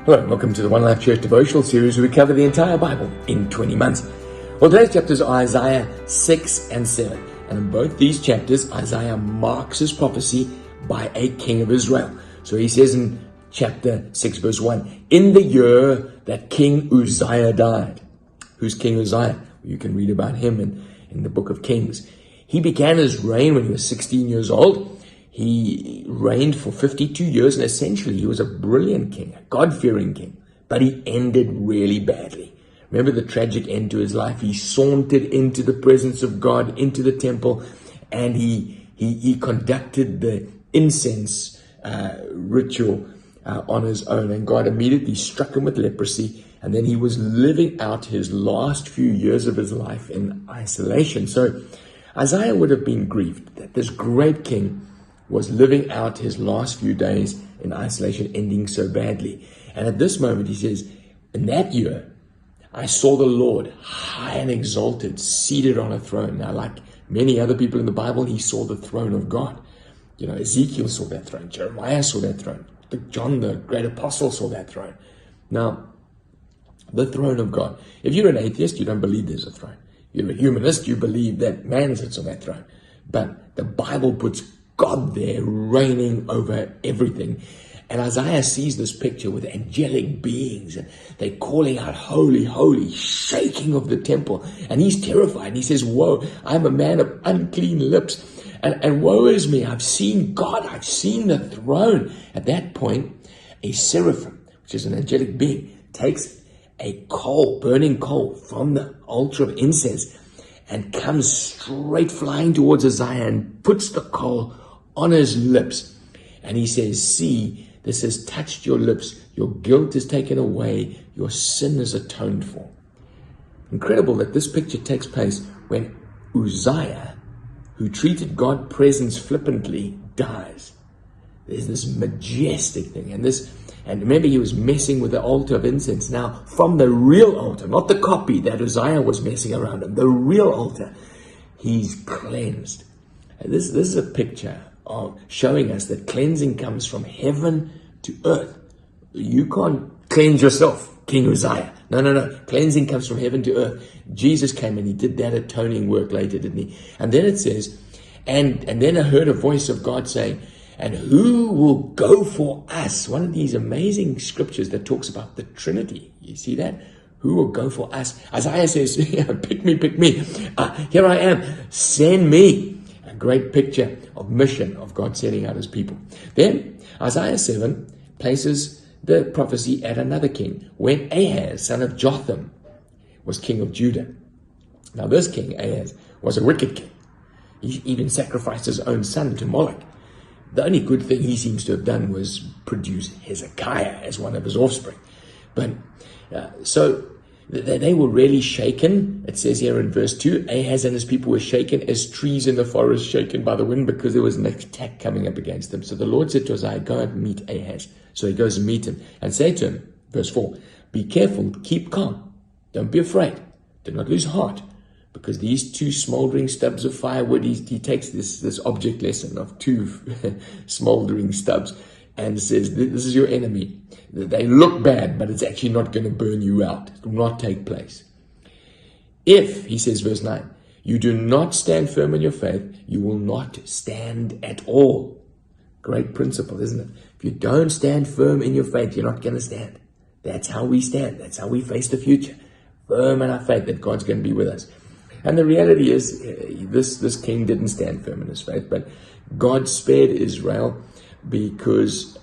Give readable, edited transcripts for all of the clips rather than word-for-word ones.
Hello and welcome to the One Life Church devotional series where we cover the entire Bible in 20 months. Well, today's chapters are Isaiah 6 and 7. And in both these chapters, Isaiah marks his prophecy by a king of Israel. So he says in chapter 6 verse 1, in the year that King Uzziah died. Who's King Uzziah? You can read about him in the book of Kings. He began his reign when he was 16 years old. He reigned for 52 years, and essentially he was a brilliant king, a God-fearing king, but he ended really badly. Remember the tragic end to his life? He sauntered into the presence of God, into the temple, and he conducted the incense ritual on his own, and God immediately struck him with leprosy, and then he was living out his last few years of his life in isolation. So Isaiah would have been grieved that this great king was living out his last few days in isolation, ending so badly. And at this moment, he says, in that year, I saw the Lord high and exalted, seated on a throne. Now, like many other people in the Bible, he saw the throne of God. You know, Ezekiel saw that throne. Jeremiah saw that throne. John, the great apostle, saw that throne. Now, the throne of God. If you're an atheist, you don't believe there's a throne. If you're a humanist, you believe that man sits on that throne. But the Bible puts God there reigning over everything. And Isaiah sees this picture with angelic beings, and they're calling out, holy, holy, shaking of the temple. And he's terrified. He says, woe, I'm a man of unclean lips. And woe is me, I've seen God, I've seen the throne. At that point, a seraphim, which is an angelic being, takes a coal, burning coal from the altar of incense and comes straight flying towards Isaiah and puts the coal on his lips. And he says, see, this has touched your lips. Your guilt is taken away. Your sin is atoned for. Incredible that this picture takes place when Uzziah, who treated God's presence flippantly, dies. There's this majestic thing. And remember, he was messing with the altar of incense. Now, from the real altar, not the copy that Uzziah was messing around in, the real altar, he's cleansed. And this is a picture of showing us that cleansing comes from heaven to earth. You can't cleanse yourself, King Uzziah. No. Cleansing comes from heaven to earth. Jesus came and he did that atoning work later, didn't he? And then it says, and then I heard a voice of God saying, and who will go for us? One of these amazing scriptures that talks about the Trinity. You see that? Who will go for us? Isaiah says, pick me. Here I am. Send me. A great picture of mission of God sending out his people. Then Isaiah 7 places the prophecy at another king, when Ahaz, son of Jotham, was king of Judah. Now this king, Ahaz, was a wicked king. He even sacrificed his own son to Moloch. The only good thing he seems to have done was produce Hezekiah as one of his offspring. But so they were really shaken. It says here in verse 2, Ahaz and his people were shaken as trees in the forest shaken by the wind, because there was an attack coming up against them. So the Lord said to Isaiah, go and meet Ahaz. So he goes and meet him and say to him, verse 4, be careful, keep calm. Don't be afraid. Do not lose heart. Because these two smoldering stubs of firewood, he takes this object lesson of two smoldering stubs and says, this is your enemy. They look bad, but it's actually not going to burn you out. It will not take place. If, he says, verse 9, you do not stand firm in your faith, you will not stand at all. Great principle, isn't it? If you don't stand firm in your faith, you're not going to stand. That's how we stand. That's how we face the future. Firm in our faith that God's going to be with us. And the reality is, this king didn't stand firm in his faith, but God spared Israel because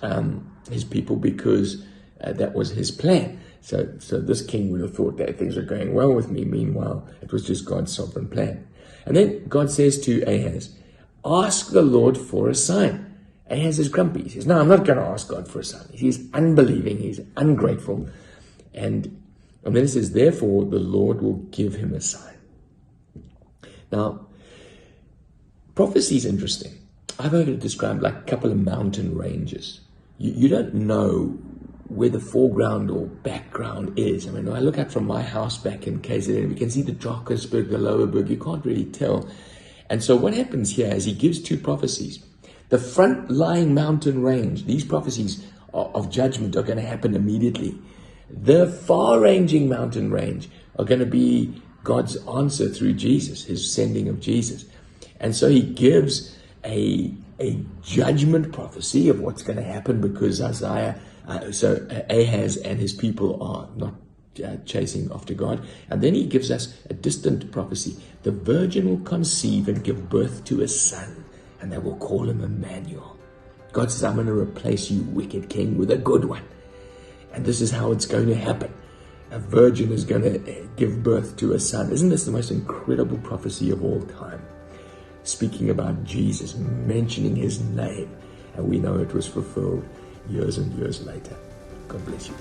his people, because that was his plan. So this king would have thought that things were going well with me. Meanwhile, it was just God's sovereign plan. And then God says to Ahaz, ask the Lord for a sign. Ahaz is grumpy. He says, no, I'm not going to ask God for a sign. He's unbelieving. He's ungrateful. And then it says, therefore, the Lord will give him a sign. Now, prophecy is interesting. I've heard it described like a couple of mountain ranges. You don't know where the foreground or background is. I mean, when I look out from my house back in KZN, we can see the Drakensberg, the Lowerberg. You can't really tell. And so what happens here is he gives two prophecies. The front-lying mountain range, these prophecies of judgment are going to happen immediately. The far-ranging mountain range are going to be God's answer through Jesus, his sending of Jesus. And so he gives a judgment prophecy of what's going to happen because Ahaz and his people are not chasing after God. And then he gives us a distant prophecy. The virgin will conceive and give birth to a son, and they will call him Emmanuel. God says, I'm going to replace you, wicked king, with a good one. And this is how it's going to happen. A virgin is going to give birth to a son. Isn't this the most incredible prophecy of all time? Speaking about Jesus, mentioning his name. And we know it was fulfilled years and years later. God bless you.